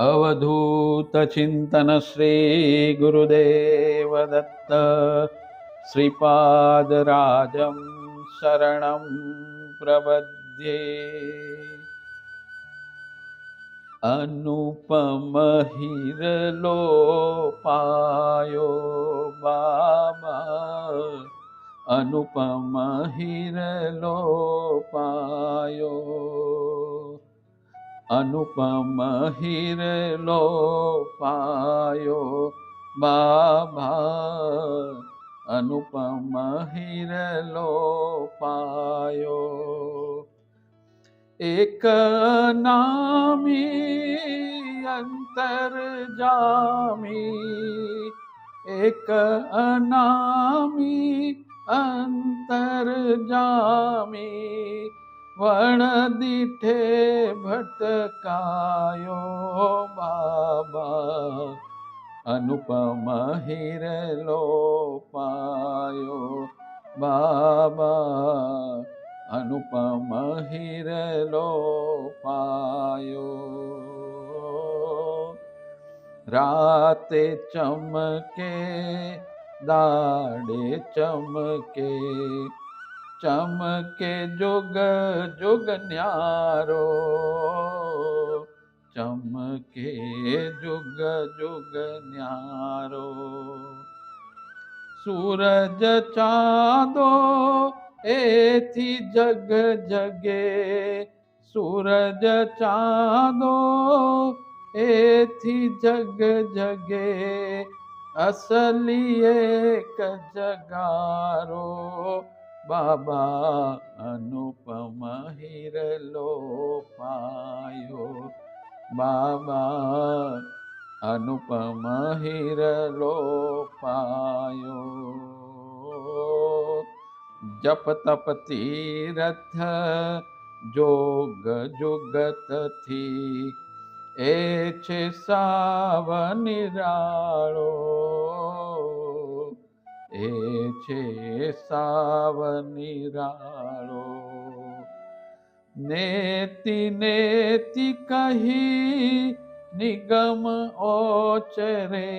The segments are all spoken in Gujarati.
अवधूत चिंतन श्री गुरुदेव दत्त श्रीपादराजं शरणं प्रपद्ये। अनुपम हीरलोपायो बाबा, अनुपम हीरलोपायो, अनुपम हीरलोपायो बाबा, अनुपम हीरलोपायो। एक नामी अंतर्जामी, एक अनामी अंतर्जामी, वण दीठे भटकायो बाबा, अनुपम हीरलोपायो बाबा, अनुपम हीरलोपायो। राते चमके दाड़े चमके, चमके जुग जुग न्यारो, चमके जुग जुग न्यारो। सूरज चांदो एथी जग जगे, सूरज चांदो एथी जग जगे, असली एक जगारो बाबा, अनुपम हीरलोपायो बाबा, अनुपम हीरलोपायो। जप तप तीरथ जोग जुगत थी, ए छे सावनिराळो, ए छे सावनिराळो। नेति नेति कही निगम ओचरे,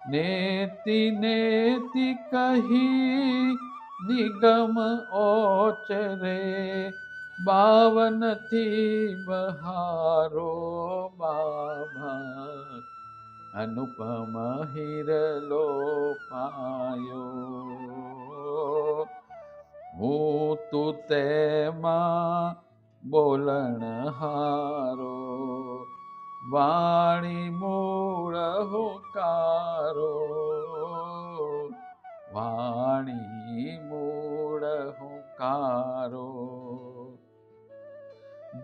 नेति नेति कही निगम ओचरे, बावन थी बहारो बाबा, अनुपम हीरलोपायो। हूँ तू तेमा बोलण हारो, वाणी मूळ हुंकारो, वाणी मूळ हुंकारो।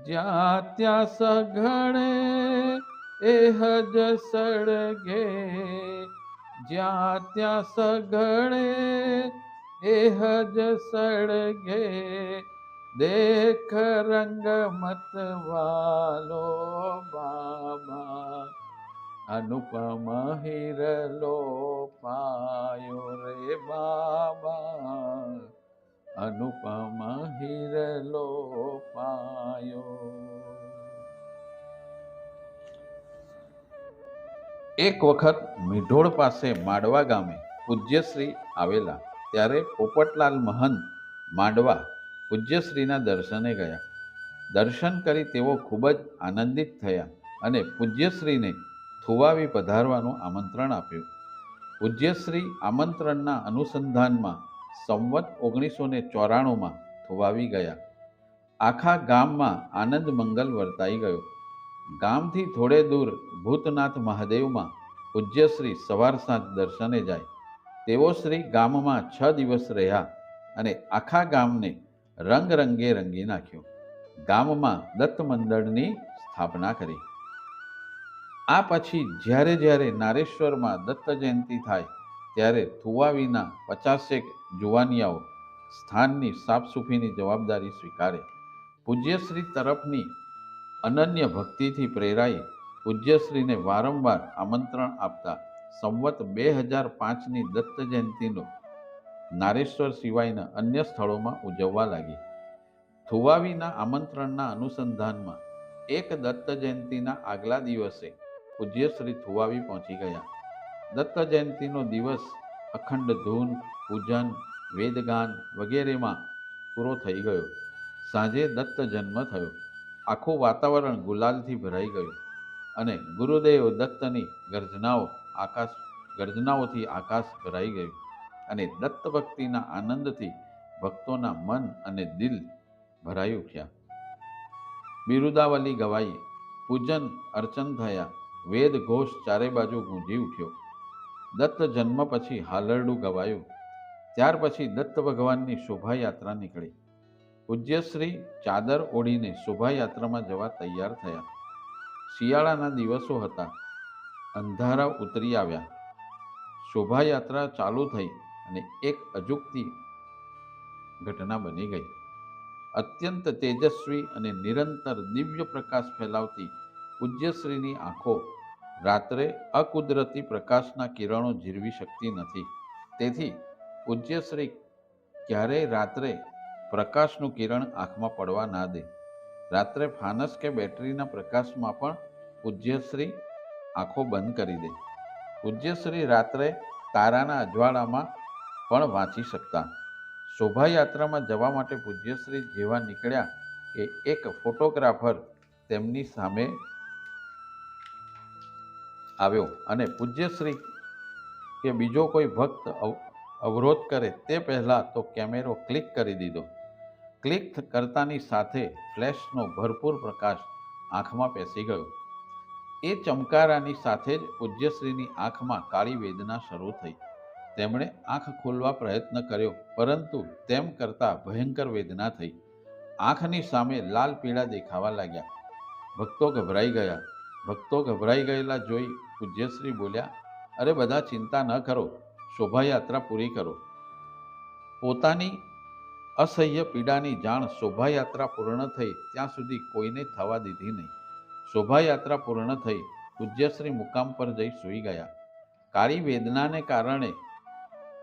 ज्यां त्यां सघळे एहज सड़गे, ज्यां त्यां सघळे एहज सड़गे, देख रंग मत वालो बाबा, अनुपम हीरलोपायो रे बाबा, अनुपम हीरलोपायो। एक वखत મીઢોળ પાસે માંડવા ગામે પૂજ્યશ્રી આવેલા, ત્યારે પોપટલાલ મહંત માંડવા પૂજ્યશ્રીના દર્શને ગયા. દર્શન કરી તેઓ ખૂબ જ આનંદિત થયા અને પૂજ્યશ્રીને થુવાવી પધારવાનું આમંત્રણ આપ્યું. પૂજ્યશ્રી આમંત્રણના અનુસંધાનમાં સંવત 1994માં થુવાવી ગયા. આખા ગામમાં આનંદ મંગલ વર્તાઈ ગયો. ગામથી થોડે દૂર ભૂતનાથ મહાદેવમાં પૂજ્યશ્રી સવાર સાંજ દર્શને જાય. તેઓ શ્રી ગામમાં 6 દિવસ રહ્યા અને આખા ગામને રંગે રંગી નાખ્યું. ગામમાં દત્ત મંડળની સ્થાપના કરી. આ પછી જ્યારે જ્યારે નારેશ્વરમાં દત્ત જયંતિ થાય ત્યારે થુવાવીના 50 જુવાનિયાઓ સ્થાનની સાફસૂફીની જવાબદારી સ્વીકારે. પૂજ્યશ્રી તરફની અનન્ય ભક્તિથી પ્રેરાઈ પૂજ્યશ્રીને વારંવાર આમંત્રણ આપતા સંવત 2005ની દત્ત જયંતિનો નારેશ્વર સિવાયના અન્ય સ્થળોમાં ઉજવવા લાગી. થુવાવીના આમંત્રણના અનુસંધાનમાં એક દત્ત જયંતીના આગલા દિવસે પૂજ્ય શ્રી થુવાવી પહોંચી ગયા. દત્ત જયંતીનો દિવસ અખંડ ધૂન, પૂજન, વેદગાન વગેરેમાં પૂરો થઈ ગયો. સાંજે દત્ત જન્મ થયો. આખું વાતાવરણ ગુલાલથી ભરાઈ ગયું અને ગુરુદેવ દત્તની ગર્જનાઓથી આકાશ ભરાઈ ગયું અને દત્ત ભક્તિના આનંદથી ભક્તોના મન અને દિલ ભરાઈ ઉઠ્યા. બિરુદાવલી ગવાઈ, પૂજન અર્ચન થયા, વેદ ઘોષ ચારે બાજુ ગુંજી ઉઠ્યો. દત્ત જન્મ પછી હાલરડું ગવાયું. ત્યાર પછી દત્ત ભગવાનની શોભાયાત્રા નીકળી. પૂજ્યશ્રી ચાદર ઓઢીને શોભાયાત્રામાં જવા તૈયાર થયા. શિયાળાના દિવસો હતા. અંધારા ઉતરી આવ્યા. શોભાયાત્રા ચાલુ થઈ અને એક અજુગતી ઘટના બની ગઈ. અત્યંત તેજસ્વી અને નિરંતર દિવ્ય પ્રકાશ ફેલાવતી પૂજ્યશ્રીની આંખો રાત્રે અકુદરતી પ્રકાશના કિરણો ઝીરવી શકતી નથી. તેથી પૂજ્યશ્રી ક્યારેય રાત્રે પ્રકાશનું કિરણ આંખમાં પડવા ના દે. રાત્રે ફાનસ કે બેટરીના પ્રકાશમાં પણ પૂજ્યશ્રી આંખો બંધ કરી દે. પૂજ્યશ્રી રાત્રે તારાના અજવાળામાં પણ વાંચી શકતા. શોભાયાત્રામાં જવા માટે પૂજ્યશ્રી જેવા નીકળ્યા કે એક ફોટોગ્રાફર તેમની સામે આવ્યો અને પૂજ્યશ્રી કે બીજો કોઈ ભક્ત અવરોધ કરે તે પહેલાં તો કેમેરો ક્લિક કરી દીધો. ક્લિક કરતાની સાથે ફ્લેશનો ભરપૂર પ્રકાશ આંખમાં પેસી ગયો. એ ચમકારાની સાથે જ પૂજ્યશ્રીની આંખમાં કાળી વેદના શરૂ થઈ. તેમણે આંખ ખોલવા પ્રયત્ન કર્યો, પરંતુ તેમ કરતાં ભયંકર વેદના થઈ. આંખની સામે લાલ પીળા દેખાવા લાગ્યા. ભક્તો ગભરાઈ ગયેલા જોઈ પૂજ્યશ્રી બોલ્યા, અરે બધા ચિંતા ન કરો, શોભાયાત્રા પૂરી કરો. પોતાની અસહ્ય પીડાની જાણ શોભાયાત્રા પૂર્ણ થઈ ત્યાં સુધી કોઈને થવા દીધી નહીં. શોભાયાત્રા પૂર્ણ થઈ. પૂજ્યશ્રી મુકામ પર જઈ સૂઈ ગયા. કાળી વેદનાને કારણે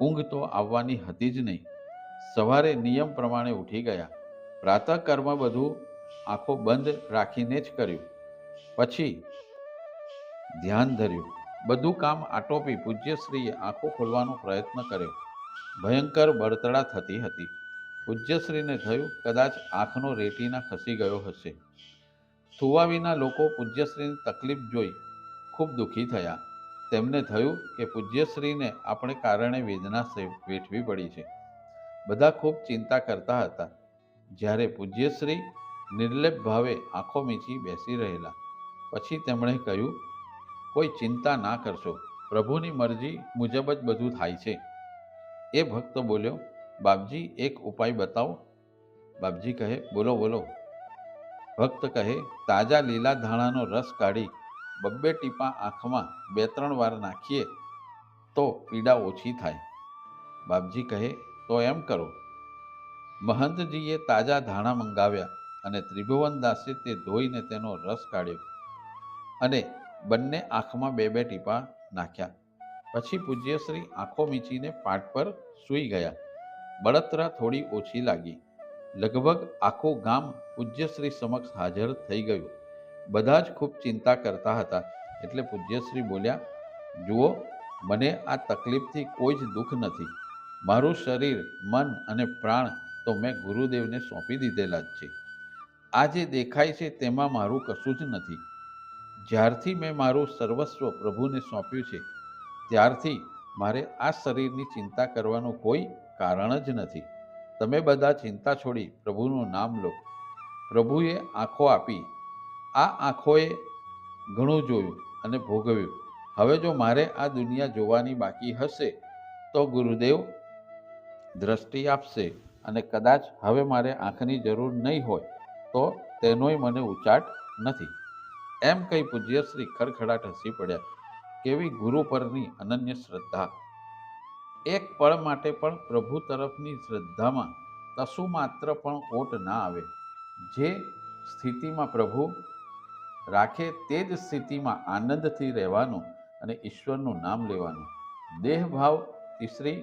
ઊંઘ તો આવવાની હતી જ નહીં. સવારે નિયમ પ્રમાણે ઉઠી ગયા. પ્રાતઃકર્મ બધું આંખો બંધ રાખીને જ કર્યું. પછી ધ્યાન ધર્યું. બધું કામ આટોપી પૂજ્યશ્રીએ આંખો ખોલવાનો પ્રયત્ન કર્યો. ભયંકર બળતરા થતી હતી. પૂજ્યશ્રીને થયું કદાચ આંખનો રેટિના ખસી ગયો હશે. થુવાવીના લોકો પૂજ્યશ્રીની તકલીફ જોઈ ખૂબ દુઃખી થયા. તેમને થયું કે પૂજ્યશ્રીને આપણે કારણે વેદના વેઠવી પડી છે. બધા ખૂબ ચિંતા કરતા હતા. જ્યારે પૂજ્યશ્રી નિર્લેપ ભાવે આંખો મીચી બેસી રહેલા. પછી તેમણે કહ્યું, કોઈ ચિંતા ના કરશો, પ્રભુની મરજી મુજબ જ બધું થાય છે. એ ભક્ત બોલ્યો, બાપજી એક ઉપાય બતાવો. બાપજી કહે, બોલો બોલો. ભક્ત કહે, તાજા લીલા ધાણાનો રસ કાઢી 2 ટીપા આંખમાં 2-3 વાર નાખીએ તો પીડા ઓછી થાય. બાપજી કહે, તો એમ કરો. મહંતજીએ તાજા ધાણા મંગાવ્યા અને ત્રિભુવનદાસે તે ધોઈને તેનો રસ કાઢ્યો અને બંને આંખમાં 2-2 ટીપા નાખ્યા. પછી પૂજ્યશ્રી આંખો મીચીને પાટ પર સૂઈ ગયા. બળતરા થોડી ઓછી લાગી. લગભગ આખું ગામ પૂજ્યશ્રી સમક્ષ હાજર થઈ ગયું. બધા જ ખૂબ ચિંતા કરતા હતા. એટલે પૂજ્યશ્રી બોલ્યા, જુઓ, મને આ તકલીફથી કોઈ જ દુઃખ નથી. મારું શરીર, મન અને પ્રાણ તો મેં ગુરુદેવને સોંપી દીધેલા જ છે. આ જે દેખાય છે તેમાં મારું કશું જ નથી. જ્યારથી મેં મારું સર્વસ્વ પ્રભુને સોંપ્યું છે ત્યારથી મારે આ શરીરની ચિંતા કરવાનું કોઈ કારણ જ નથી. તમે બધા ચિંતા છોડી પ્રભુનું નામ લો. પ્રભુએ આંખો આપી. આ આંખોએ ઘણું જોયું અને ભોગવ્યું. હવે જો મારે આ દુનિયા જોવાની બાકી હશે તો ગુરુદેવ દ્રષ્ટિ આપશે અને કદાચ હવે મારે આંખની જરૂર નહીં હોય તો તેનોય મને ઉચાટ નથી. એમ કહી પૂજ્યશ્રી ખડખડાટ હસી પડ્યા. કેવી ગુરુ પરની અનન્ય શ્રદ્ધા! એક પળ માટે પણ પ્રભુ તરફની શ્રદ્ધામાં કશું માત્ર પણ ઓટ ના આવે. જે સ્થિતિમાં પ્રભુ રાખે તે જ સ્થિતિમાં આનંદથી રહેવાનું અને ઈશ્વરનું નામ લેવાનું. દેહભાવ તીસરી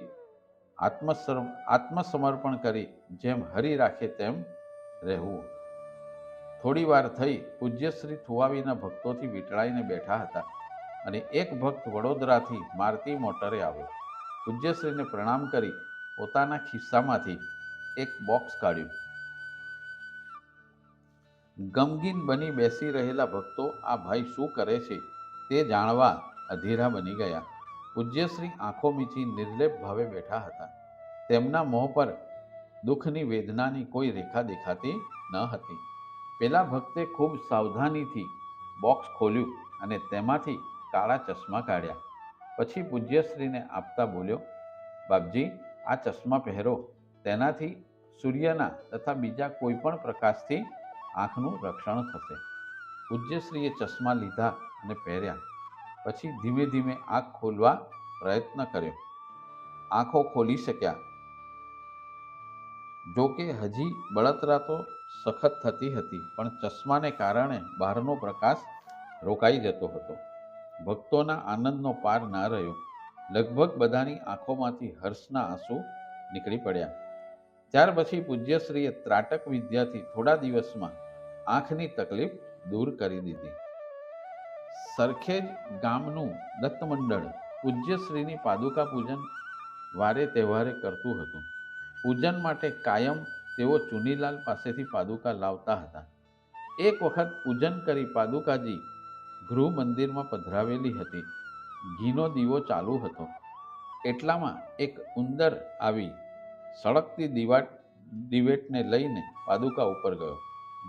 આત્મસમર્પણ કરી જેમ હરિ રાખે તેમ રહેવું. થોડી વાર થઈ પૂજ્યશ્રી થુવાવીના ભક્તોથી વીંટળાઈને બેઠા હતા અને એક ભક્ત વડોદરાથી મારુતિ મોટરે આવ્યો. પૂજ્યશ્રીને પ્રણામ કરી પોતાના ખિસ્સામાંથી એક બોક્સ કાઢ્યું. ગમગીન બની બેસી રહેલા ભક્તો આ ભાઈ શું કરે છે તે જાણવા અધીરા બની ગયા. પૂજ્યશ્રી આંખો મીચી નિર્લેપ ભાવે બેઠા હતા. તેમના મોં પર દુઃખની વેદનાની કોઈ રેખા દેખાતી ન હતી. પેલા ભક્તે ખૂબ સાવધાનીથી બોક્સ ખોલ્યું અને તેમાંથી કાળા ચશ્મા કાઢ્યા. પછી પૂજ્યશ્રીને આપતા બોલ્યો, બાપજી, આ ચશ્મા પહેરો. તેનાથી સૂર્યના તથા બીજા કોઈ પણ પ્રકાશથી આંખનું રક્ષણ થશે. પૂજ્યશ્રીએ ચશ્મા લીધા અને પહેર્યા. પછી ધીમે ધીમે આંખ ખોલવા પ્રયત્ન કર્યો. આંખો ખોલી શક્યા. જોકે હજી બળતરા તો સખત થતી હતી, પણ ચશ્માને કારણે બહારનો પ્રકાશ રોકાઈ જતો હતો. ભક્તોના આનંદનો પાર ના રહ્યો. લગભગ બધાની આંખોમાંથી હર્ષના આંસુ નીકળી પડ્યા. ત્યાર પછી પૂજ્યશ્રીએ ત્રાટક વિદ્યાથી થોડા દિવસમાં આંખની તકલીફ દૂર કરી દીધી. સરખેજ ગામનું દત્તમંડળ પૂજ્યશ્રીની પાદુકા પૂજન વારે તહેવારે કરતું હતું. પૂજન માટે કાયમ તેઓ ચુનીલાલ પાસેથી પાદુકા લાવતા હતા. એક વખત પૂજન કરી પાદુકાજી ગૃહ મંદિરમાં પધરાવેલી હતી. ઘીનો દીવો ચાલુ હતો. એટલામાં એક ઉંદર આવી સળગતી દિવેટને લઈને પાદુકા ઉપર ગયો,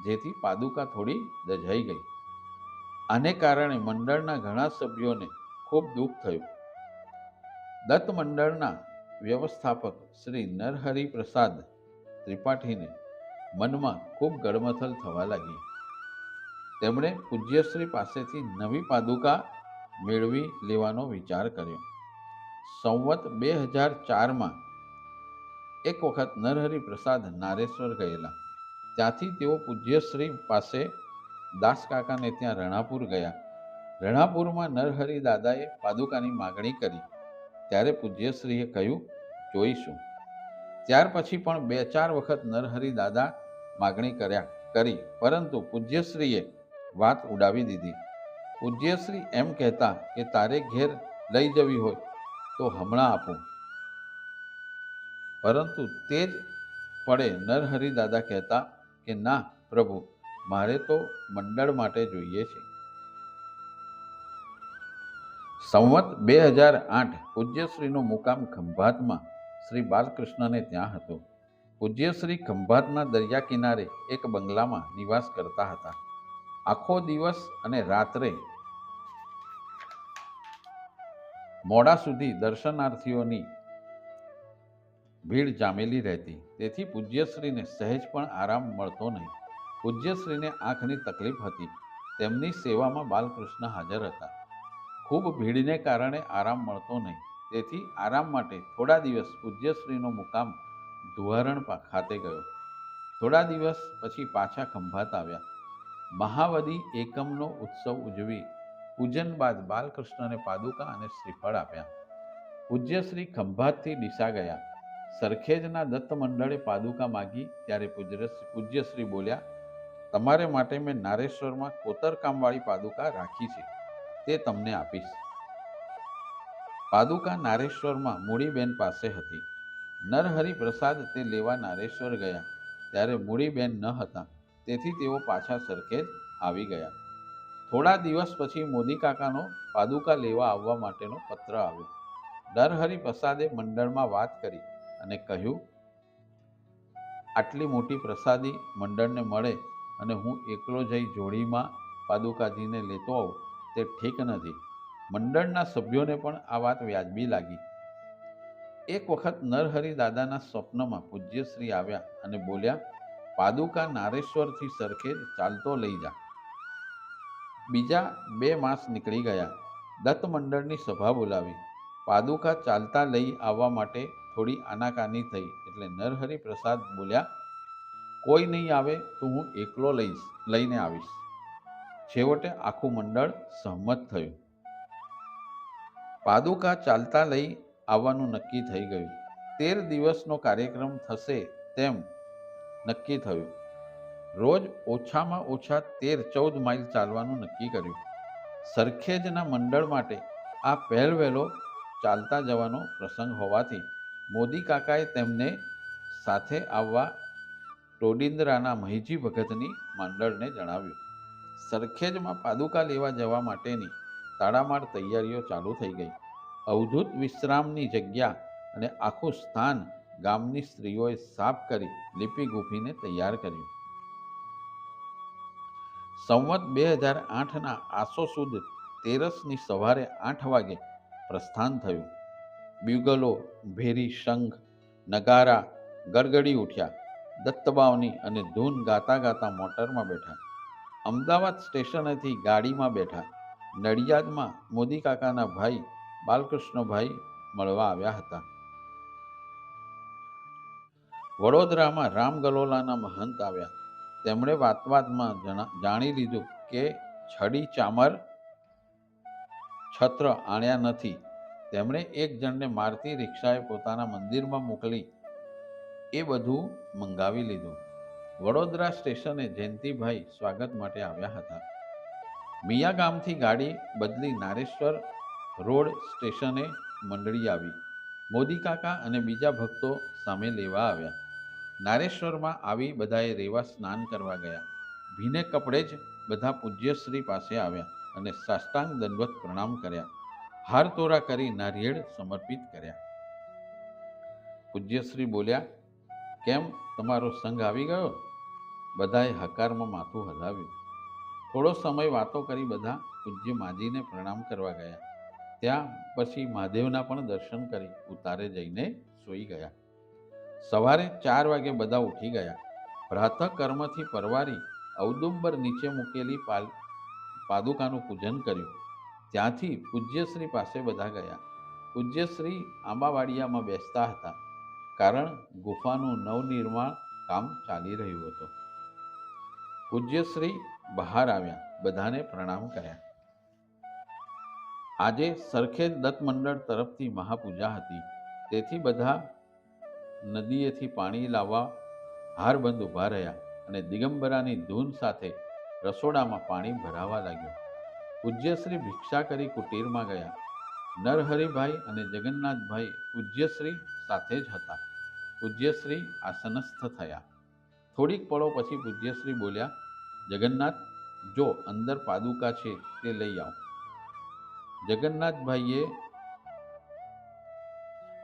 જેથી પાદુકા થોડી દઝાઈ ગઈ. આને કારણે મંડળના ઘણા સભ્યોને ખૂબ દુઃખ થયું. દત્ત મંડળના વ્યવસ્થાપક શ્રી નરહરિ પ્રસાદ ત્રિપાઠીને મનમાં ખૂબ ગડમથલ થવા લાગી. તેમણે પૂજ્યશ્રી પાસેથી નવી પાદુકા મેળવી લેવાનો વિચાર કર્યો. સંવત 2004માં એક વખત નરહરિ પ્રસાદ નારેશ્વર ગયેલા. ત્યાંથી તેઓ પૂજ્યશ્રી પાસે દાસકાકાને ત્યાં રણાપુર ગયા. રણાપુરમાં નરહરિ દાદાએ પાદુકાની માગણી કરી. ત્યારે પૂજ્યશ્રીએ કહ્યું, જોઈશું. ત્યાર પછી પણ 2-4 વખત નરહરિ દાદા માગણી કરી, પરંતુ પૂજ્યશ્રીએ વાત ઉડાવી દીધી. પૂજ્યશ્રી એમ કહેતા કે તારે ઘેર લઈ જવી હોય તો હમણાં આપું. પરંતુ તે જ પડે નરહરિ દાદા કહેતા કે ના પ્રભુ, મારે તો મંડળ માટે જોઈએ છે. સંવત 2008 પૂજ્યશ્રીનો મુકામ ખંભાતમાં શ્રી બાલકૃષ્ણને ત્યાં હતો. પૂજ્યશ્રી ખંભાતના દરિયા કિનારે એક બંગલામાં નિવાસ કરતા હતા. આખો દિવસ અને રાત્રે મોડા સુધી દર્શનાર્થીઓની ભીડ જામેલી રહેતી. તેથી પૂજ્યશ્રીને સહેજ પણ આરામ મળતો નહીં. પૂજ્યશ્રીને આંખની તકલીફ હતી. તેમની સેવામાં બાલકૃષ્ણ હાજર હતા. ખૂબ ભીડને કારણે આરામ મળતો નહીં. તેથી આરામ માટે થોડા દિવસ પૂજ્યશ્રીનો મુકામ ધુવારણ ખાતે ગયો. થોડા દિવસ પછી પાછા ખંભાત આવ્યા. મહાવદી એકમનો ઉત્સવ ઉજવી પૂજન બાદ બાલકૃષ્ણને પાદુકા અને શ્રીફળ આપ્યા. પૂજ્યશ્રી ખંભાતથી ડીસા ગયા. સરખેજના દત્ત મંડળે પાદુકા માગી ત્યારે પૂજ્યશ્રી બોલ્યા, તમારે માટે મેં નારેશ્વરમાં કોતરકામવાળી પાદુકા રાખી છે, તે તમને આપીશ. પાદુકા નારેશ્વરમાં મૂડીબેન પાસે હતી. નરહરિ પ્રસાદ તે લેવા નારેશ્વર ગયા ત્યારે મૂડીબેન ન હતા. તેથી તેઓ પાછા સરખેજ આવી ગયા. થોડા દિવસ પછી મોદી કાકાનો પાદુકા લેવા આવવા માટેનો પત્ર આવ્યો. નરહરિ પ્રસાદે મંડળમાં વાત કરી અને કહ્યું, આટલી મોટી પ્રસાદી મંડળને મળે અને હું એકલો જઈ જોડીમાં પાદુકાજીને લેતો આવું તે ઠીક નથી. મંડળના સભ્યોને પણ આ વાત વ્યાજબી લાગી. એક વખત નરહરિ દાદાના સ્વપ્નમાં પૂજ્યશ્રી આવ્યા અને બોલ્યા, પાદુકા નારેશ્વરથી સરખેજ ચાલતો લઈ જા. બીજા 2 માસ નીકળી ગયા. દત્ત મંડળની સભા બોલાવી. પાદુકા ચાલતા લઈ આવવા માટે થોડી આનાકાની થઈ એટલે નરહરિ પ્રસાદ બોલ્યા, કોઈ નહીં આવે તો હું એકલો લઈને આવીશ. છેવટે આખું મંડળ સહમત થયું. પાદુકા ચાલતા લઈ આવવાનું નક્કી થઈ ગયું. 13 દિવસનો કાર્યક્રમ થશે તેમ નક્કી થયું. રોજ ઓછામાં ઓછા 13-14 માઇલ ચાલવાનું નક્કી કર્યું. સરખેજના મંડળ માટે આ પહેલવહેલો ચાલતા જવાનો પ્રસંગ હોવાથી મોદી કાકાએ તેમને સાથે આવવા ટોડિન્દ્રાના મહીજી ભગતની મંડળને જણાવ્યું. સરખેજમાં પાદુકા લેવા જવા માટેની તાડામાર તૈયારીઓ ચાલુ થઈ ગઈ. અવધૂત વિશ્રામની જગ્યા અને આખું સ્થાન ગામની સ્ત્રીઓએ સાફ કરી લીપી ગૂંથીને તૈયાર કર્યું. સંવત 2008ના આસો સુદ 13ની સવારે 8 વાગે પ્રસ્થાન થયું. બ્યુગલો, ભેરી, શંખ, નગારા ગડગડી ઉઠ્યા. દત્તબાવની અને ધૂન ગાતા ગાતા મોટરમાં બેઠા. અમદાવાદ સ્ટેશનેથી ગાડીમાં બેઠા. નડિયાદમાં મોદી કાકાના ભાઈ બાલકૃષ્ણભાઈ મળવા આવ્યા હતા. વડોદરામાં રામગલોલાના મહંત આવ્યા. તેમણે વાતમાં જાણી લીધું કે છડી ચામર છત્ર આણ્યા નથી. તેમણે એક જણને મારતી રિક્ષાએ પોતાના મંદિરમાં મોકલી એ બધું મંગાવી લીધું. વડોદરા સ્ટેશને જયંતિભાઈ સ્વાગત માટે આવ્યા હતા. મિયા ગામથી ગાડી બદલી નારેશ્વર રોડ સ્ટેશને મંડળી આવી. મોદી કાકા અને બીજા ભક્તો સામે લેવા આવ્યા. નારેશ્વરમાં આવી બધાએ રેવા સ્નાન કરવા ગયા. ભીને કપડે જ બધા પૂજ્યશ્રી પાસે આવ્યા અને સાષ્ટાંગ દંડવત પ્રણામ કર્યા. હાર તોરા કરી નારિયેળ સમર્પિત કર્યા. પૂજ્યશ્રી બોલ્યા, કેમ તમારો સંઘ આવી ગયો? બધાએ હકારમાં માથું હલાવ્યું. થોડો સમય વાતો કરી બધા પૂજ્ય માજીને પ્રણામ કરવા ગયા. ત્યાં પછી મહાદેવના પણ દર્શન કરી ઉતારે જઈને સૂઈ ગયા. સવારે 4 વાગે બધા ઉઠી ગયા. પ્રાતઃ કર્મથી પરવારી ઔદુંબર નીચે મૂકેલી પાદુકાનું પૂજન કર્યું. ત્યાંથી પૂજ્યશ્રી પાસે બધા ગયા. પૂજ્યશ્રી આંબાવાડિયામાં બેસતા હતા, કારણ ગુફાનું નવનિર્માણ કામ ચાલી રહ્યું હતું. પૂજ્યશ્રી બહાર આવ્યા, બધાને પ્રણામ કર્યા. આજે સરખેજ દત્ત મંડળ તરફથી મહાપૂજા હતી, તેથી બધા નદીએથી પાણી લાવવા હારબંધ ઊભા રહ્યા અને દિગંબરાની ધૂન સાથે રસોડામાં પાણી ભરાવા લાગ્યું. પૂજ્યશ્રી ભિક્ષા કરી કુટીરમાં ગયા. નરહરિભાઈ અને જગન્નાથભાઈ પૂજ્યશ્રી સાથે જ હતા. પૂજ્યશ્રી આસનસ્થ થયા. થોડીક પળો પછી પૂજ્યશ્રી બોલ્યા, જગન્નાથ, જો અંદર પાદુકા છે તે લઈ આવ. જગન્નાથભાઈએ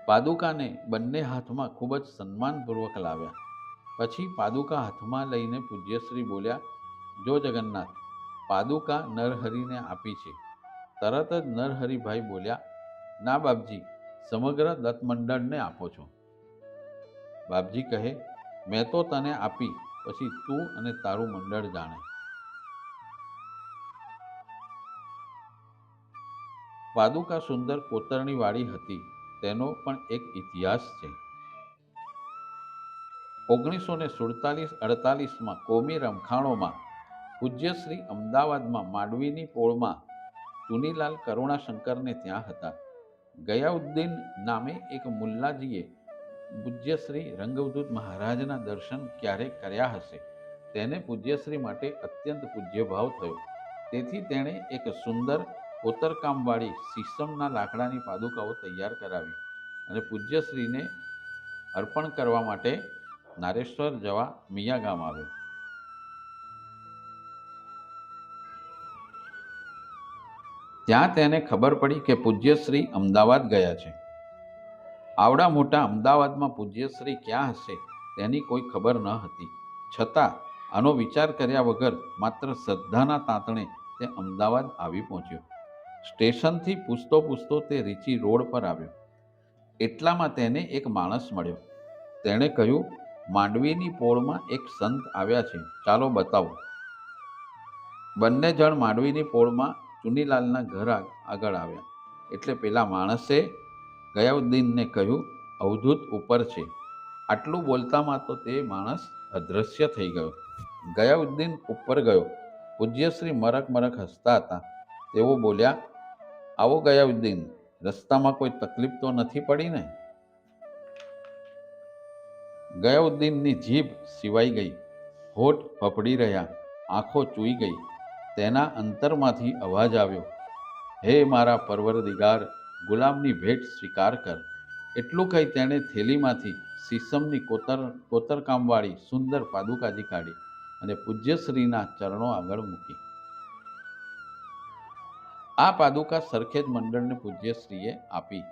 પાદુકાને બંને હાથમાં ખૂબ જ સન્માનપૂર્વક લાવ્યા. પછી પાદુકા હાથમાં લઈને પૂજ્યશ્રી બોલ્યા, જો જગન્નાથ, પાદુકા નરહરિને આપી છે. તરત જ નરહરિભાઈ બોલ્યા, ના બાપજી, સમગ્ર દત્ત મંડળને આપો છો. બાપજી કહે, મેં તો તને આપી, પછી તું અને તારું મંડળ જાણે. પાદુકા સુંદર કોતરણી વાળી હતી, તેનો પણ એક ઇતિહાસ છે. 1947-48માં કોમી રમખાણોમાં પૂજ્યશ્રી અમદાવાદમાં માંડવીની પોળમાં ચુનીલાલ કરુણાશંકરને ત્યાં હતા. ગયાઉદ્દીન નામે એક મુલ્લાજીએ પૂજ્યશ્રી રંગવદૂત મહારાજના દર્શન ક્યારેક કર્યા હશે. તેને પૂજ્યશ્રી માટે અત્યંત પૂજ્યભાવ થયો. તેથી તેણે એક સુંદર કોતરકામવાળી શીશમના લાકડાની પાદુકાઓ તૈયાર કરાવી અને પૂજ્યશ્રીને અર્પણ કરવા માટે નારેશ્વર જવા મિયા ગામ આવ્યો. ત્યાં તેને ખબર પડી કે પૂજ્યશ્રી અમદાવાદ ગયા છે. આવડા મોટા અમદાવાદમાં પૂજ્યશ્રી ક્યાં હશે તેની કોઈ ખબર ન હતી. છતાં આનો વિચાર કર્યા વગર માત્ર શ્રદ્ધાના તાંતણે તે અમદાવાદ આવી પહોંચ્યો. સ્ટેશનથી પૂછતો તે રીચી રોડ પર આવ્યો. એટલામાં તેને એક માણસ મળ્યો. તેણે કહ્યું, માંડવીની પોળમાં એક સંત આવ્યા છે, ચાલો બતાવો. બંને જણ માંડવીની પોળમાં ચુનીલાલના ઘર આગળ આવ્યા. એટલે પેલા માણસે ગયાઉદ્દીનને કહ્યું, અવધૂત ઉપર છે. આટલું બોલતામાં તો તે માણસ અદૃશ્ય થઈ ગયો. ગયાઉદ્દીન ઉપર ગયો. પૂજ્યશ્રી મરક હસતા હતા. તેઓ બોલ્યા, આવો ગયાઉદ્દીન, રસ્તામાં કોઈ તકલીફ તો નથી પડી ને? ગયાઉદ્દીનની જીભ સિવાઈ ગઈ. હોઠ ફફડી રહ્યા, આંખો ચૂઈ ગઈ. તેના અંતરમાંથી અવાજ આવ્યો, હે મારા પરવરદિગાર, ગુલામની ભેટ સ્વીકાર કર. એટલું કહી તેણે થેલીમાંથી સીસમની કોતરકામવાળી સુંદર પાદુકાજી કાઢી અને પૂજ્યશ્રીના ચરણો આગળ મૂકી. આ પાદુકા સરખેજ મંડળને પૂજ્યશ્રીએ આપી.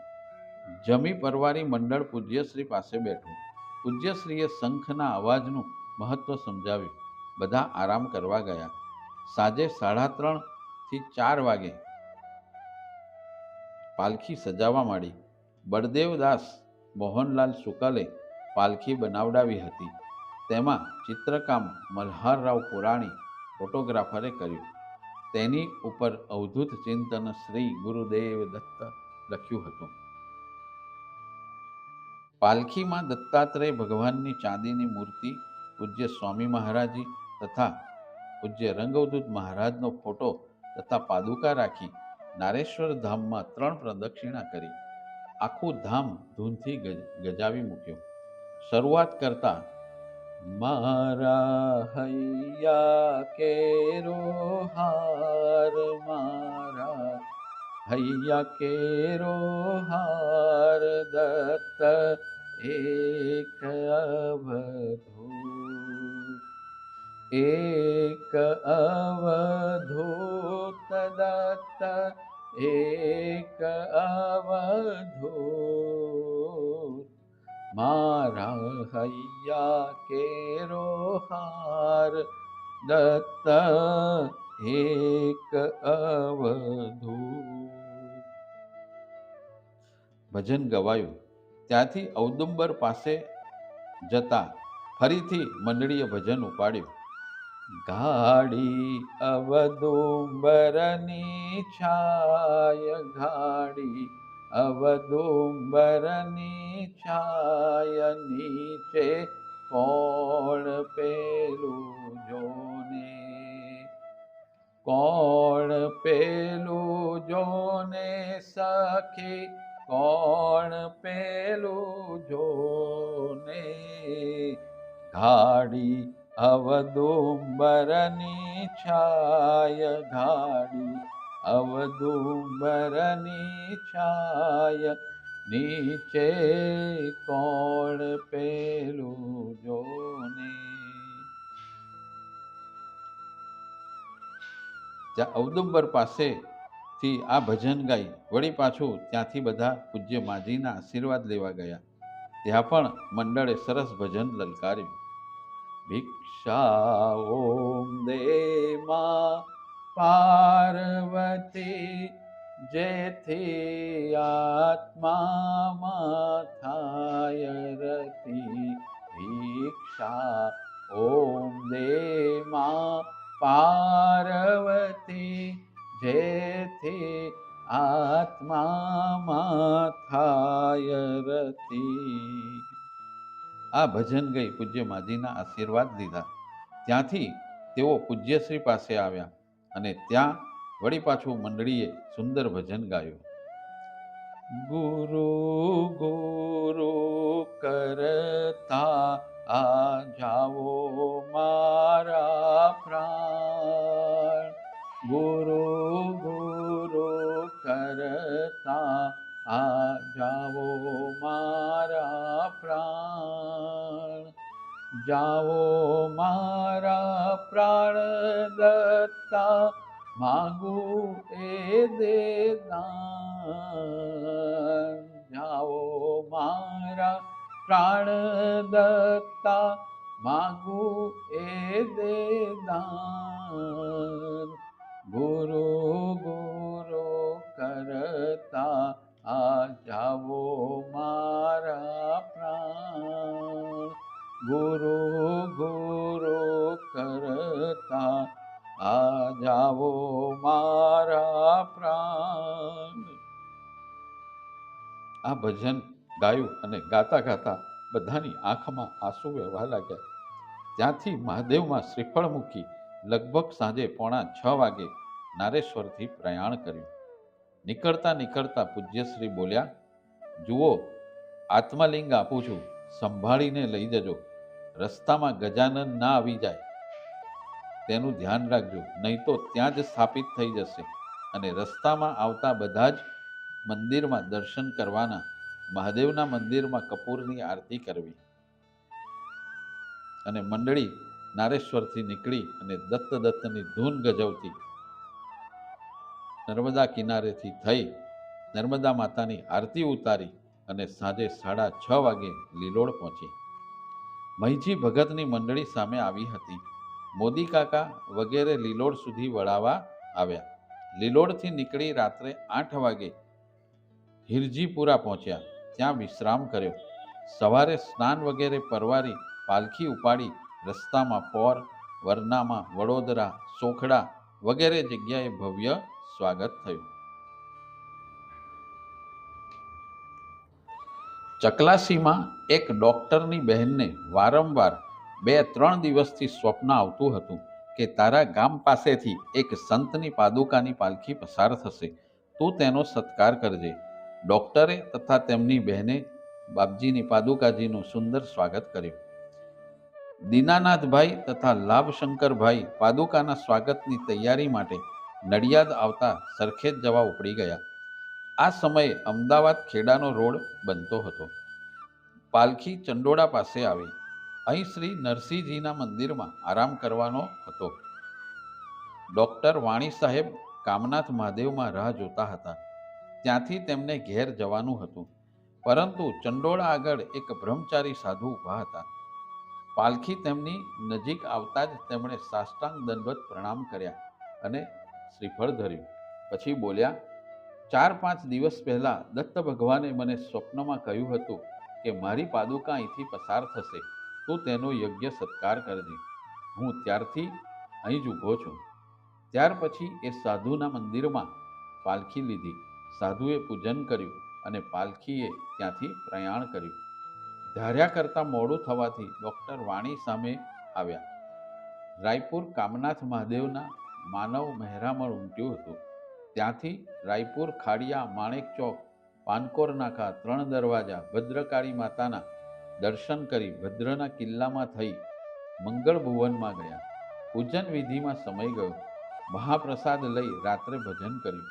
જમી પરવારી મંડળ પૂજ્યશ્રી પાસે બેઠું. પૂજ્યશ્રીએ શંખના અવાજનું મહત્વ સમજાવ્યું. બધા આરામ કરવા ગયા. સાંજે 3:30 થી 4 વાગે પાલખી સજાવા માંડી. બળદેવદાસ મોહનલાલ શુકલે પાલખી બનાવડાવી હતી. તેમાં ચિત્રકામ મલ્હારરાવ પુરાણી ફોટોગ્રાફરે કર્યું. તેની ઉપર અવધૂત ચિંતન શ્રી ગુરુદેવ દત્ત લખ્યું હતું. પાલખીમાં દત્તાત્રેય ભગવાનની ચાંદીની મૂર્તિ, પૂજ્ય સ્વામી મહારાજી તથા પૂજ્ય રંગવદૂત મહારાજનો ફોટો તથા પાદુકા રાખી નારેશ્વર ધામમાં 3 પ્રદક્ષિણા કરી. આખું ધામ ધૂનથી ગજાવી મૂક્યું. શરૂઆત કરતા મારા હૈયા કેરો હાર, મારા હૈયા કેરો હાર, દત્ત એક અવધૂત, એક અવધૂત, દત્ત એક અવધૂત, મારા હૈયા કેરો હાર, દત્ત એક અવધૂત. ભજન ગવાયું. ત્યાંથી ઔદુંબર પાસે જતા ફરીથી મંડળીએ ભજન ઉપાડ્યું. ગાડી અવદુંબરની છાય, ગાડી અવદુંબરની છાય, નીચે કોણ પેલું જોને, કોણ પેલું જોને સખી, કોણ પેલું જોને. ગાડી અવદુંબરની છાય, ગાડી અવદુંબરની છાય, નીચે કોણ પેલું જોને. જ્યાં ઔદુંબર પાસેથી આ ભજન ગાઈ વળી પાછું ત્યાંથી બધા પૂજ્ય માજીના આશીર્વાદ લેવા ગયા. ત્યાં પણ મંડળે સરસ ભજન લલકાર્યું. ભિક્ષા ઓમ દે માં પાર્વતી, જેથી આત્મામાં થાય રતિ. ભિક્ષા ઓમ દે માં પાર્વતી, જેથી આત્મામાં થાય રતિ. આ ભજન ગઈ પૂજ્ય માજીના આશીર્વાદ લીધા. ત્યાંથી તેઓ પૂજ્યશ્રી પાસે આવ્યા અને ત્યાં વળી પાછું મંડળીએ સુંદર ભજન ગાયું. ગુરુ ગુરુ કરતા આ જાવો મારા પ્રાણ, ગુરુ ગુરુ કરતા આ જાવો મારા પ્રાણ, જાવો મારા પ્રાણ, દત્તા માગું એ દે દાન. જાવો મારા પ્રાણ, દત્તા માગું એ દે દાન. ગુરુ ગુરુ કરતા આ જાવો મારા પ્રાણ, ગુરુ ગુરુ કરતા આ જાવો મારા પ્રાણ. આ ભજન ગાયું અને ગાતા ગાતા બધાની આંખમાં આંસુ વહેવા લાગ્યા. ત્યાંથી મહાદેવમાં શ્રીફળ મૂકી લગભગ સાંજે 5:45 વાગે નારેશ્વરથી પ્રયાણ કર્યું. નીકળતા નીકળતા પૂજ્યશ્રી બોલ્યા, જુઓ, આત્મલિંગ આપું છું, સંભાળીને લઈ જજો. રસ્તામાં ગજાનન ના આવી જાય તેનું ધ્યાન રાખજો, નહીં તો ત્યાં જ સ્થાપિત થઈ જશે. અને રસ્તામાં આવતા બધા જ મંદિરમાં દર્શન કરવાના. મહાદેવના મંદિરમાં કપૂરની આરતી કરવી. અને મંડળી નારેશ્વરથી નીકળી અને દત્તની ધૂન ગજવતી નર્મદા કિનારેથી થઈ નર્મદા માતાની આરતી ઉતારી અને સાંજે 6:30 વાગે લીલોડ પહોંચી. મહીજી ભગતની મંડળી સામે આવી હતી. મોદી કાકા વગેરે લીલોડ સુધી વળાવા આવ્યા. લીલોડથી નીકળી રાત્રે 8 વાગે હિરજીપુરા પહોંચ્યા. ત્યાં વિશ્રામ કર્યો. સવારે સ્નાન વગેરે પરવારી પાલખી ઉપાડી રસ્તામાં પોર, વરનામા, વડોદરા, સોખડા વગેરે જગ્યાએ ભવ્ય સ્વાગત થયું. ચકલાસીમાં એક ડોક્ટરની બહેનને વારંવાર 2-3 દિવસથી સ્વપ્ન આવતું હતું કે તારા ગામ પાસેથી એક સંતની પાદુકાની પાલખી પસાર થશે, તું તેનો સત્કાર કરજે. ડોક્ટરે તથા તેમની બહેને બાપજીની પાદુકાજીનું સુંદર સ્વાગત કર્યું. દીનાનાથભાઈ તથા લાભશંકરભાઈ પાદુકાના સ્વાગતની તૈયારી માટે નડિયાદ આવતા સરખેજ જવા ઉપડી ગયા. આ સમયે અમદાવાદ ખેડાનો રોડ બનતો હતો. પાલખી ચંડોળા પાસે આવી. અહીં શ્રી નરસિંહજીના મંદિરમાં આરામ કરવાનો હતો. ડોક્ટર વાણી સાહેબ કામનાથ મહાદેવમાં રાહ જોતા હતા. ત્યાંથી તેમને ઘેર જવાનું હતું, પરંતુ ચંડોળા આગળ એક બ્રહ્મચારી સાધુ ઊભા હતા. પાલખી તેમની નજીક આવતા જ તેમણે સાષ્ટાંગ દંડવત પ્રણામ કર્યા અને શ્રીફળ ધર્યું. પછી બોલ્યા, 4-5 દિવસ પહેલા દત્ત ભગવાને મને સ્વપ્નમાં કહ્યું હતું કે મારી પાદુકા અહીંથી પસાર થશે, તું તેનો યોગ્ય સત્કાર કરજે. હું ત્યારથી અહીં જ ઊભો છું. ત્યાર પછી એ સાધુના મંદિરમાં પાલખી લીધી. સાધુએ પૂજન કર્યું અને પાલખીએ ત્યાંથી પ્રયાણ કર્યું. ધાર્યા કરતાં મોડું થવાથી ડૉક્ટર વાણી સામે આવ્યા. રાયપુર કામનાથ મહાદેવના માનવ મહેરામણ ઉમટ્યું હતું. ત્યાંથી રાયપુર ખાડિયા, માણેક ચોક, પાનકોર નાકા, 3 દરવાજા, ભદ્રકાળી માતાના દર્શન કરી ભદ્રના કિલ્લામાં થઈ મંગળ ભુવનમાં ગયા. પૂજન વિધિમાં સમય ગયો. મહાપ્રસાદ લઈ રાત્રે ભજન કર્યું.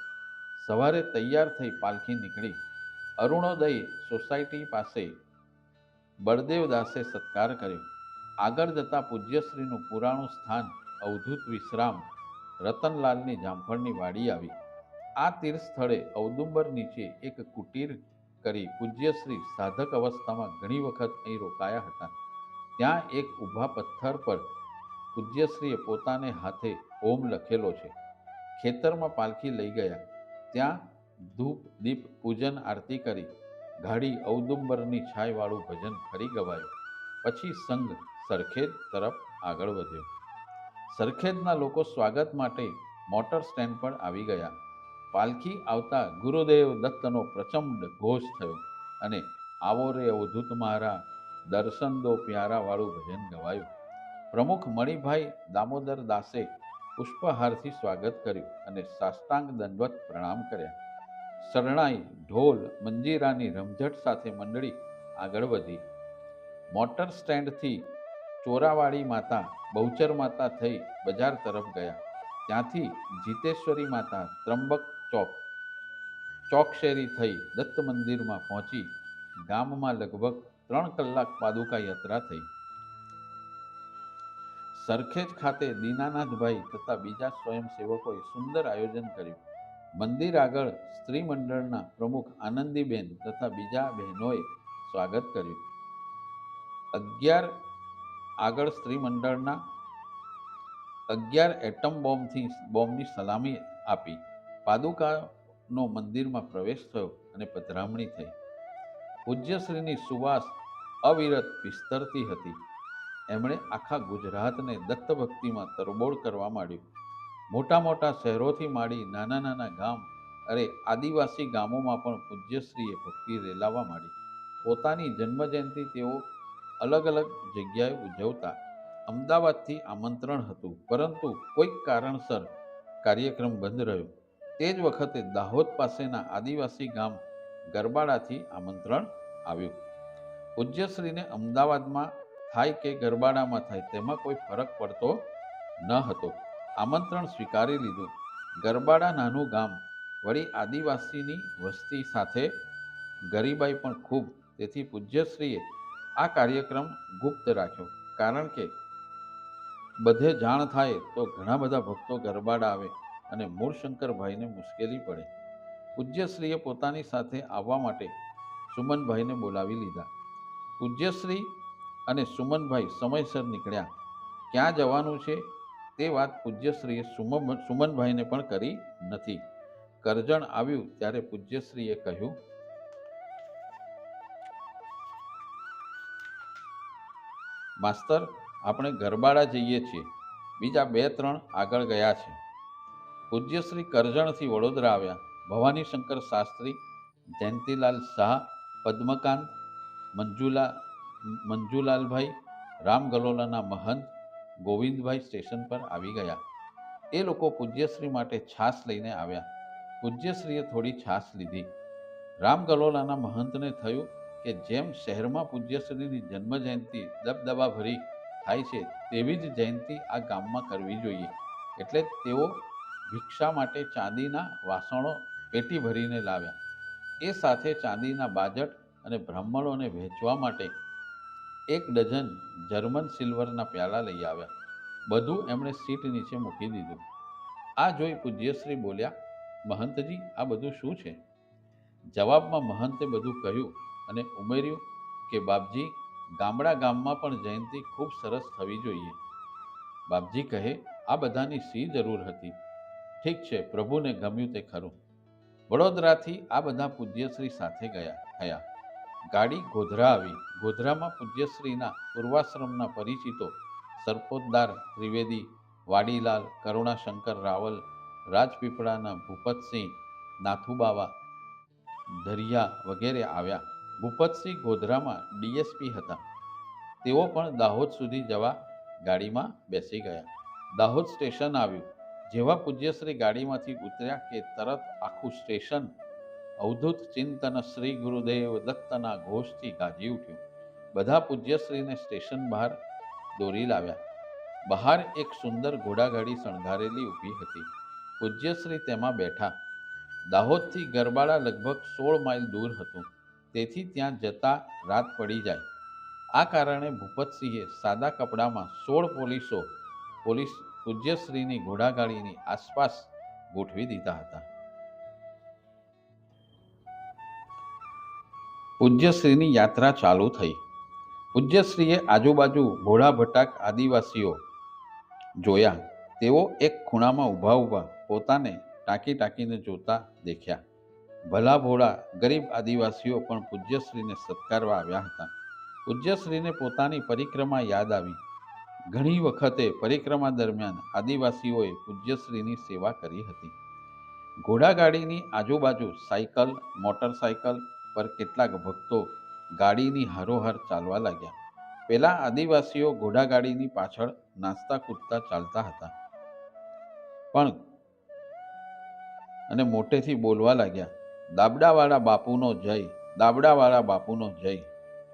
સવારે તૈયાર થઈ પાલખી નીકળી. અરુણોદય સોસાયટી પાસે બળદેવદાસે સત્કાર કર્યો. આગળ જતા પૂજ્યશ્રીનું પુરાણું સ્થાન અવધૂત વિશ્રામ રતનલાલની જામફળની વાડી આવી. આ તીર્થ સ્થળે ઔદુંબર નીચે એક કુટીર કરી પૂજ્યશ્રી સાધક અવસ્થામાં ઘણી વખત અહીં રોકાયા હતા. ત્યાં એક ઊભા પથ્થર પર પૂજ્યશ્રીએ પોતાને હાથે ઓમ લખેલો છે. ખેતરમાં પાલખી લઈ ગયા. ત્યાં ધૂપ, દીપ, પૂજન, આરતી કરી ગાડી ઔદુંબરની છાયવાળું ભજન ફરી ગવાયું. પછી સંઘ સરખેજ તરફ આગળ વધ્યો. સરખેજના લોકો સ્વાગત માટે મોટર સ્ટેન્ડ પર આવી ગયા. પાલખી આવતા ગુરુદેવ દત્તનો પ્રચંડ ઘોષ થયો અને આવો રે અવધૂત મારા, દર્શન દો પ્યારા વાળું ભજન ગવાયું. પ્રમુખ મણિભાઈ દામોદર દાસે પુષ્પહારથી સ્વાગત કર્યું અને સાષ્ટાંગ દંડવત પ્રણામ કર્યા. શરણાઈ, ઢોલ, મંજીરાની રમઝટ સાથે મંડળી આગળ વધી. મોટર સ્ટેન્ડથી ચોરાવાડી માતા, બહુચર માતા થઈ બજાર તરફ ગયા. ત્યાંથી જીતેશ્વરી માતા, ત્રંબક ચોક, ચોકશેરી થઈ દત્ત મંદિરમાં પહોંચી ગામમાં લગભગ 3 કલાક પાદુકા યાત્રા થઈ. સરખેજ ખાતે દીનાનાથભાઈ તથા બીજા સ્વયંસેવકોએ સુંદર આયોજન કર્યું. મંદિર આગળ સ્ત્રી મંડળના પ્રમુખ આનંદીબેન તથા બીજા બહેનોએ સ્વાગત કર્યું. 11 આગળ સ્ત્રી મંડળના 11 એટમ બોમ્બની સલામી આપી. પાદુકાનો મંદિરમાં પ્રવેશ થયો અને પધરામણી થઈ. પૂજ્યશ્રીની સુવાસ અવિરત વિસ્તરતી હતી. એમણે આખા ગુજરાતને દત્તભક્તિમાં તરબોળ કરવા માંડ્યું. મોટા મોટા શહેરોથી માંડી નાના નાના ગામ, અરે આદિવાસી ગામોમાં પણ પૂજ્યશ્રીએ ભક્તિ રેલાવા માંડી. પોતાની જન્મજયંતિ તેઓ અલગ અલગ જગ્યાએ ઉજવતા. અમદાવાદથી આમંત્રણ હતું, પરંતુ કોઈક કારણસર કાર્યક્રમ બંધ રહ્યો. તે જ વખતે દાહોદ પાસેના આદિવાસી ગામ ગરબાડાથી આમંત્રણ આવ્યું. પૂજ્યશ્રીને અમદાવાદમાં થાય કે ગરબાડામાં થાય તેમાં કોઈ ફરક પડતો ન હતો. આમંત્રણ સ્વીકારી લીધું. ગરબાડા નાનું ગામ, વળી આદિવાસીની વસ્તી સાથે ગરીબાઈ પણ ખૂબ. તેથી પૂજ્યશ્રીએ આ કાર્યક્રમ ગુપ્ત રાખ્યો, કારણ કે બધે જાણ થાય તો ઘણા બધા ભક્તો ગરબાડા આવે અને મૂળશંકરભાઈને મુશ્કેલી પડે. પૂજ્યશ્રીએ પોતાની સાથે આવવા માટે સુમનભાઈને બોલાવી લીધા. પૂજ્યશ્રી અને સુમનભાઈ સમયસર નીકળ્યા. ક્યાં જવાનું છે તે વાત પૂજ્યશ્રીએ સુમનભાઈને પણ કરી નથી. કરજણ આવ્યું ત્યારે પૂજ્યશ્રીએ કહ્યું, માસ્તર, આપણે ગરબાડા જઈએ છીએ. બીજા 2-3 આગળ ગયા છે. પૂજ્યશ્રી કરજણથી વડોદરા આવ્યા. ભવાનીશંકર શાસ્ત્રી, જયંતિલાલ શાહ, પદ્મકાંત, મંજુલાલભાઈ, રામગલોલાના મહંત ગોવિંદભાઈ સ્ટેશન પર આવી ગયા. એ લોકો પૂજ્યશ્રી માટે છાશ લઈને આવ્યા. પૂજ્યશ્રીએ થોડી છાશ લીધી. રામગલોલાના મહંતને થયું કે જેમ શહેરમાં પૂજ્યશ્રીની જન્મ જયંતિ દબદબા ભરી થાય છે, તેવી જ જયંતિ આ ગામમાં કરવી જોઈએ. એટલે તેઓ ભિક્ષા માટે ચાંદીના વાસણો પેટી ભરીને લાવ્યા. એ સાથે ચાંદીના બાજટ અને બ્રાહ્મણોને વહેંચવા માટે 1 ડઝન જર્મન સિલ્વરના પ્યાલા લઈ આવ્યા. બધું એમણે સીટ નીચે મૂકી દીધું. આ જોઈ પૂજ્યશ્રી બોલ્યા, મહંતજી, આ બધું શું છે? જવાબમાં મહંતે બધું કહ્યું અને ઉમેર્યું કે બાપજી, ગામમાં પણ જયંતિ ખૂબ સરસ થવી જોઈએ. બાપજી કહે, આ બધાની શી જરૂર હતી? ઠીક છે, પ્રભુને ગમ્યું તે ખરું. વડોદરાથી આ બધા પૂજ્યશ્રી સાથે થયા. ગાડી ગોધરા આવી. ગોધરામાં પૂજ્યશ્રીના પૂર્વાશ્રમના પરિચિતો સરપોતદાર ત્રિવેદી, વાડીલાલ, કરુણાશંકર રાવલ, રાજપીપળાના ભૂપતસિંહ, નાથુબાવા, ધરિયા વગેરે આવ્યા. ભૂપતસિંહ ગોધરામાં ડીએસપી હતા. તેઓ પણ દાહોદ સુધી જવા ગાડીમાં બેસી ગયા. દાહોદ સ્ટેશન આવ્યું. જેવા પૂજ્યશ્રી ગાડીમાંથી ઉતર્યા કે તરત આખું સ્ટેશન અવધૂત ચિંતન શ્રી ગુરુદેવ દત્તના ઘોષથી ગાજી ઉઠ્યું. બધા પૂજ્યશ્રીને સ્ટેશન બહાર દોરી લાવ્યા. બહાર એક સુંદર ઘોડાગાડી શણગારેલી ઊભી હતી. પૂજ્યશ્રી તેમાં બેઠા. દાહોદથી ગરબાડા લગભગ 16 માઇલ દૂર હતું. તેથી ત્યાં જતા રાત પડી જાય. આ કારણે ભૂપતસિંહે સાદા કપડામાં 16 પોલીસ પૂજ્યશ્રીની ઘોડાગાડીની આસપાસ ગોઠવી દીધા હતા. પૂજ્યશ્રીની યાત્રા ચાલુ થઈ. પૂજ્યશ્રીએ આજુબાજુ ભોળા ભટાક આદિવાસીઓ જોયા. તેઓ એક ખૂણામાં ઊભા પોતાને ટાંકીને જોતા દેખ્યા. ભલા ભોળા ગરીબ આદિવાસીઓ પણ પૂજ્યશ્રીને સત્કારવા આવ્યા હતા. પૂજ્યશ્રીને પોતાની પરિક્રમા યાદ આવી. ઘણી વખતે પરિક્રમા દરમિયાન આદિવાસીઓએ પૂજ્યશ્રીની સેવા કરી હતી. ઘોડાગાડીની આજુબાજુ સાયકલ, મોટરસાયકલ પર કેટલાક ભક્તો ગાડીની હારોહાર ચાલવા લાગ્યા. પેલા આદિવાસીઓ ઘોડાગાડીની પાછળ નાચતા કૂદતા ચાલતા હતા અને મોટેથી બોલવા લાગ્યા, દાબડાવાળા બાપુનો જય, દાબડાવાળા બાપુનો જય.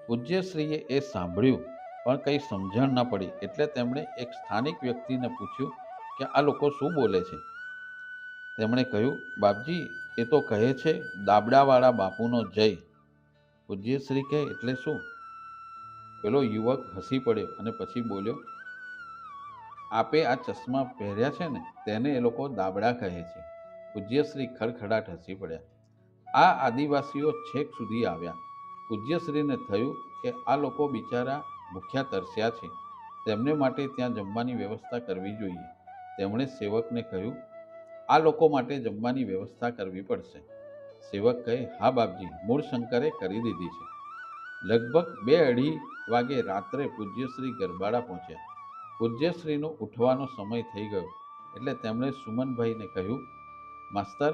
પૂજ્યશ્રીએ એ સાંભળ્યું પણ કંઈ સમજણ ન પડી. એટલે તેમણે એક સ્થાનિક વ્યક્તિને પૂછ્યું કે આ લોકો શું બોલે છે. તેમણે કહ્યું, બાપજી, એ તો કહે છે દાબડાવાળા બાપુનો જય. પૂજ્યશ્રી કહે, એટલે શું? પેલો યુવક હસી પડ્યો અને પછી બોલ્યો, આપે આ ચશ્મા પહેર્યા છે ને, તેને એ લોકો દાબડા કહે છે. પૂજ્યશ્રી ખડખડાટ હસી પડ્યા. આ આદિવાસીઓ છેક સુધી આવ્યા. પૂજ્યશ્રીને થયું કે આ લોકો બિચારા ભૂખ્યા તરસ્યા છે, તેમને માટે ત્યાં જમવાની વ્યવસ્થા કરવી જોઈએ. તેમણે સેવકને કહ્યું, આ લોકો માટે જમવાની વ્યવસ્થા કરવી પડશે. સેવક કહે, હા બાપજી, મૂળશંકરે કરી દીધી છે. લગભગ 2-2:30 વાગે રાત્રે પૂજ્યશ્રી ગરબાડા પહોંચ્યા. પૂજ્યશ્રીનો ઉઠવાનો સમય થઈ ગયો એટલે તેમણે સુમનભાઈને કહ્યું, માસ્તર,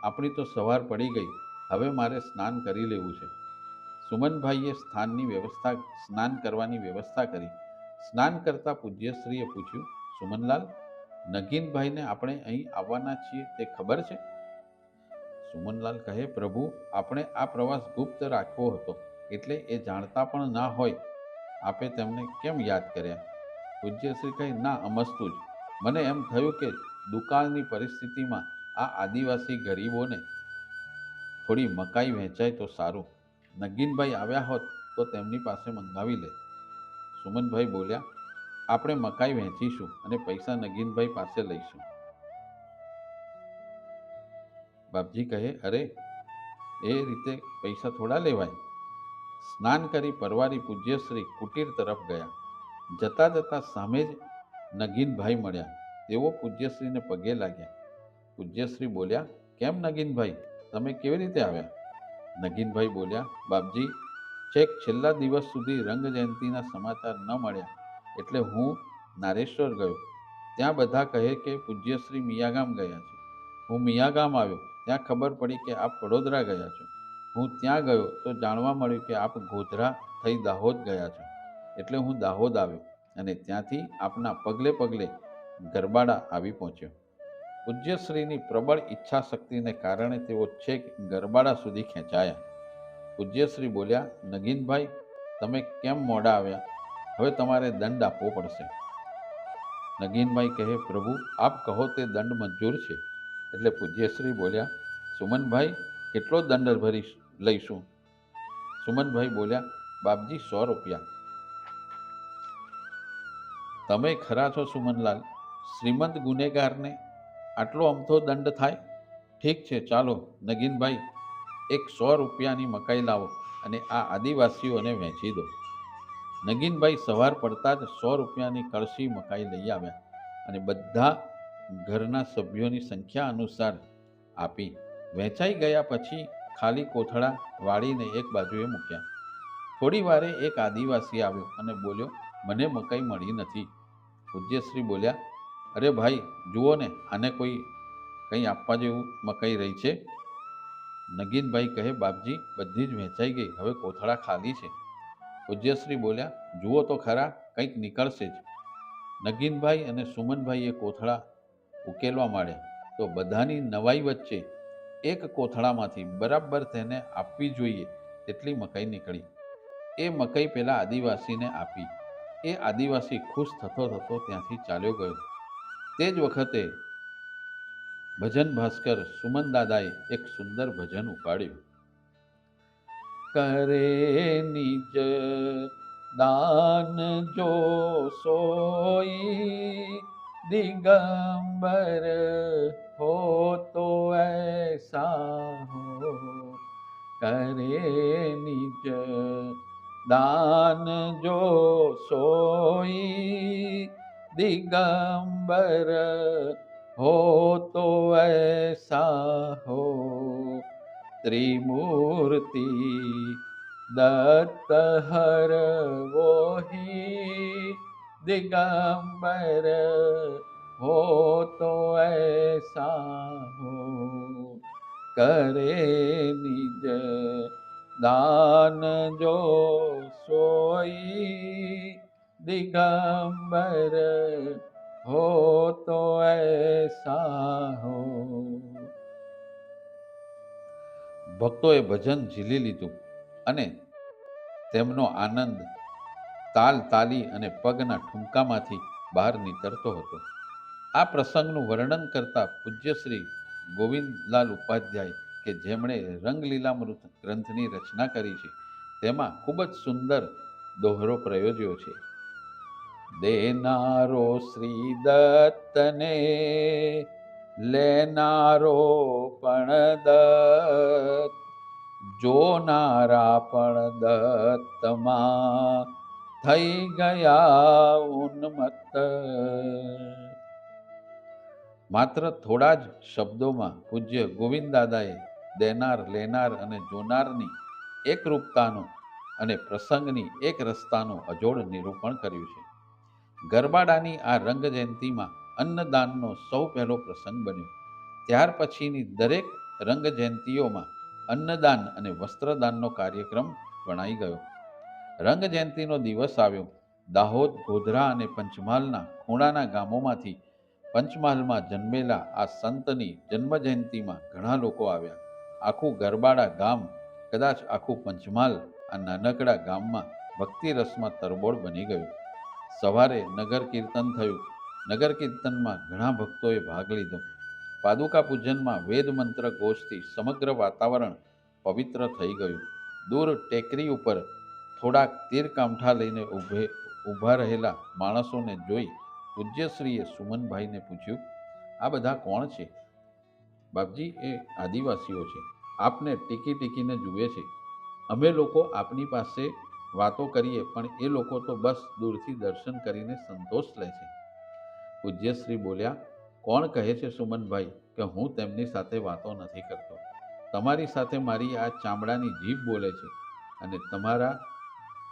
આપણી તો સવાર પડી ગઈ, હવે મારે સ્નાન કરી લેવું છે. સુમનભાઈએ સ્નાન કરવાની વ્યવસ્થા કરી. સ્નાન કરતા પૂજ્યશ્રીએ પૂછ્યું, સુમનલાલ, નગીનભાઈને આપણે અહીં આવવાના છીએ તે ખબર છે? સુમનલાલ કહે, પ્રભુ, આપણે આ પ્રવાસ ગુપ્ત રાખવો હતો, એટલે એ જાણતા પણ ના હોય. આપે તેમને કેમ યાદ કર્યા? પૂજ્યશ્રી કહે, ના, અમસ્તું જ. મને એમ થયું કે દુકાળની પરિસ્થિતિમાં આ આદિવાસી ગરીબોને થોડી મકાઈ વહેંચાય તો સારું. નગીનભાઈ આવ્યા હોત તો તેમની પાસે મંગાવી લે. સુમનભાઈ બોલ્યા, આપણે મકાઈ વહેંચીશું અને પૈસા નગીનભાઈ પાસે લઈશું. બાપજી કહે, અરે એ રીતે પૈસા થોડા લેવાય. સ્નાન કરી પરવારી પૂજ્યશ્રી કુટીર તરફ ગયા. જતા જતા સામે જ નગીનભાઈ મળ્યા. તેઓ પૂજ્યશ્રીને પગે લાગ્યા. પૂજ્યશ્રી બોલ્યા, કેમ નગીનભાઈ, તમે કેવી રીતે આવ્યા? નગીનભાઈ બોલ્યા, બાપજી, છેક છેલ્લા દિવસ સુધી રંગ જયંતિના સમાચાર ન મળ્યા એટલે હું નારેશ્વર ગયો. ત્યાં બધા કહે કે પૂજ્યશ્રી મિયાગામ ગયા છે. હું મિયાગામ આવ્યો, ત્યાં ખબર પડી કે આપ વડોદરા ગયા છો. હું ત્યાં ગયો તો જાણવા મળ્યું કે આપ ગોધરા થઈ દાહોદ ગયા છો. એટલે હું દાહોદ આવ્યો અને ત્યાંથી આપના પગલે પગલે ગરબાડા આવી પહોંચ્યો. પૂજ્યશ્રીની પ્રબળ ઈચ્છા શક્તિને કારણે તેઓ છેક ગરબાડા સુધી ખેંચાયા. પૂજ્યશ્રી બોલ્યા, નગીનભાઈ, તમે કેમ મોડા આવ્યા? હવે તમારે દંડ આપવો પડશે. નગીનભાઈ કહે, પ્રભુ, આપ કહો તે દંડ મંજૂર છે. એટલે પૂજ્યશ્રી બોલ્યા, સુમનભાઈ, કેટલો દંડ લઈશું? સુમનભાઈ બોલ્યા, બાપજી, 100 રૂપિયા. તમે ખરા છો સુમનલાલ, શ્રીમંત ગુનેગારને આટલો અમથો દંડ થાય? ઠીક છે, ચાલો નગીનભાઈ, એક 100 રૂપિયાની મકાઈ લાવો અને આ આદિવાસીઓને વહેંચી દો. નગીનભાઈ સવાર પડતા જ 100 રૂપિયાની કળશી મકાઈ લઈ આવ્યા અને બધા ઘરના સભ્યોની સંખ્યા અનુસાર આપી. વહેંચાઈ ગયા પછી ખાલી કોથળા વાળીને એક બાજુએ મૂક્યા. થોડી વારે એક આદિવાસી આવ્યો અને બોલ્યો, મને મકાઈ મળી નથી. પૂજ્યશ્રી બોલ્યા, અરે ભાઈ, જુઓ ને, આને કંઈ આપવા જેવું મકાઈ રહી છે? નગીનભાઈ કહે, બાપજી, બધી જ વહેંચાઈ ગઈ, હવે કોથળા ખાલી છે. પૂજ્યશ્રી બોલ્યા, જુઓ તો ખરા, કંઈક નીકળશે જ. નગીનભાઈ અને સુમનભાઈએ કોથળા ઉકેલવા માંડ્યા તો બધાની નવાઈ વચ્ચે એક કોથળામાંથી બરાબર તેને આપવી જોઈએ તેટલી મકાઈ નીકળી. એ મકાઈ પેલા આદિવાસીને આપી. એ આદિવાસી ખુશ થતો થતો ત્યાંથી ચાલ્યો ગયો. તે જ વખતે ભજન ભાસ્કર સુમન દાદાએ એક સુંદર ભજન ઉપાડ્યું. કરે નિજ દાન જો સોઈ દિગંબર હો તો ऐसा हो. કરે નિજ દાન જો સોઈ દિગંબર हो तो ऐसा हो. त्रिमूर्ति दत्त हर वोहि दिगंबर हो तो ऐसा हो. करे निज दान जो सोई दिगंबर हो तो ऐसा हो. ભક્તોએ ભજન ઝીલી લીધું અને તેમનો આનંદ તાલ તાલી અને પગના ઠુમકામાંથી બહાર નીતરતો હતો. આ પ્રસંગનું વર્ણન કરતા પૂજ્યશ્રી ગોવિંદલાલ ઉપાધ્યાય કે જેમણે રંગલીલામૃત ગ્રંથની રચના કરી છે તેમાં ખૂબ જ સુંદર દોહરો પ્રયોજ્યો છે. દેનારો શ્રી દત્તને લેનારો પણ દત્ત, જોનારા પણ દત્તમાં થઈ ગયા ઉન્મત્ત. માત્ર થોડા જ શબ્દોમાં પૂજ્ય ગોવિંદ દાદાએ દેનાર, લેનાર અને જોનારની એકરૂપતાનું અને પ્રસંગની એક રસતાનું અજોડ નિરૂપણ કર્યું છે. ગરબાડાની આ રંગ જયંતિમાં અન્નદાનનો સૌ પહેલો પ્રસંગ બન્યો. ત્યાર પછીની દરેક રંગ જયંતિઓમાં અન્નદાન અને વસ્ત્રદાનનો કાર્યક્રમ વણાઈ ગયો. રંગ જયંતિનો દિવસ આવ્યો. દાહોદ, ગોધરા અને પંચમહાલના ખૂણાના ગામોમાંથી પંચમહાલમાં જન્મેલા આ સંતની જન્મ જયંતિમાં ઘણા લોકો આવ્યા. આખું ગરબાડા ગામ, કદાચ આખું પંચમહાલ આ નાનકડા ગામમાં ભક્તિ રસમાં તરબોળ બની ગયું. સવારે નગર કીર્તન થયું. નગર કીર્તનમાં ઘણા ભક્તોએ ભાગ લીધો. પાદુકા પૂજનમાં વેદ મંત્ર ઘોષથી સમગ્ર વાતાવરણ પવિત્ર થઈ ગયું. દૂર ટેકરી ઉપર થોડાક તીર કામઠા લઈને ઊભા રહેલા માણસોને જોઈ પૂજ્યશ્રીએ સુમનભાઈને પૂછ્યું, આ બધા કોણ છે? બાપજી, એ આદિવાસીઓ છે. આપને ટીકી ટીકીને જુએ છે. અમે લોકો આપની પાસે વાતો કરીએ પણ એ લોકો તો બસ દૂરથી દર્શન કરીને સંતોષ લે છે. પૂજ્યશ્રી બોલ્યા, કોણ કહે છે સુમનભાઈ કે હું તેમની સાથે વાતો નથી કરતો? તમારી સાથે મારી આ ચામડાની જીભ બોલે છે અને તમારા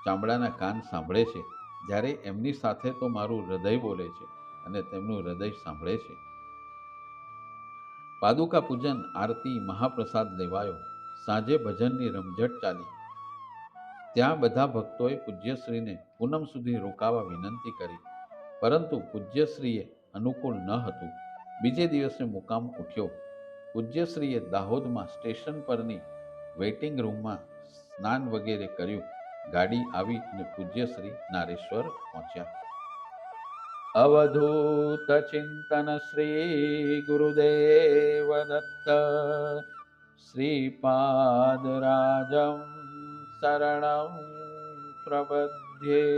ચામડાના કાન સાંભળે છે, જ્યારે એમની સાથે તો મારું હૃદય બોલે છે અને તેમનું હૃદય સાંભળે છે. પાદુકા પૂજન, આરતી, મહાપ્રસાદ લેવાયો. સાંજે ભજનની રમઝટ ચાલી. ત્યાં બધા ભક્તોએ પૂજ્યશ્રીને પૂનમ સુધી રોકાવા વિનંતી કરી, પરંતુ પૂજ્યશ્રીએ અનુકૂળ ન હતું. બીજે દિવસે મુકામ ઉઠ્યો. પૂજ્યશ્રીએ દાહોદમાં સ્ટેશન પરની વેઇટિંગ રૂમમાં સ્નાન વગેરે કર્યું. ગાડી આવી અને પૂજ્યશ્રી નારેશ્વર પહોંચ્યા. અવધૂત ચિંતન શ્રી ગુરુદેવ દત્ત શ્રીપાદરાજમ શરણં પ્રપદ્યે.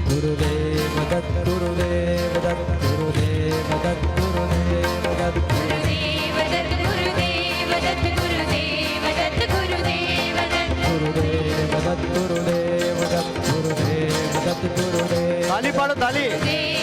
ગુરુદેવ દત્ત, ગુરુદેવ દત્ત, ગુરુદેવ દત્ત, ગુરુદેવ દત્ત, ગુરુદેવ દત્ત, ગુરુદેવ દત્ત, ગુરુદેવ દત્ત, ગુરુદેવ દત્ત, ગુરુદેવ દત્ત, ગુરુદેવ દત્ત, ગુરુદેવ દત્ત, ગુરુદેવ. તાલી પાડો, તાલી.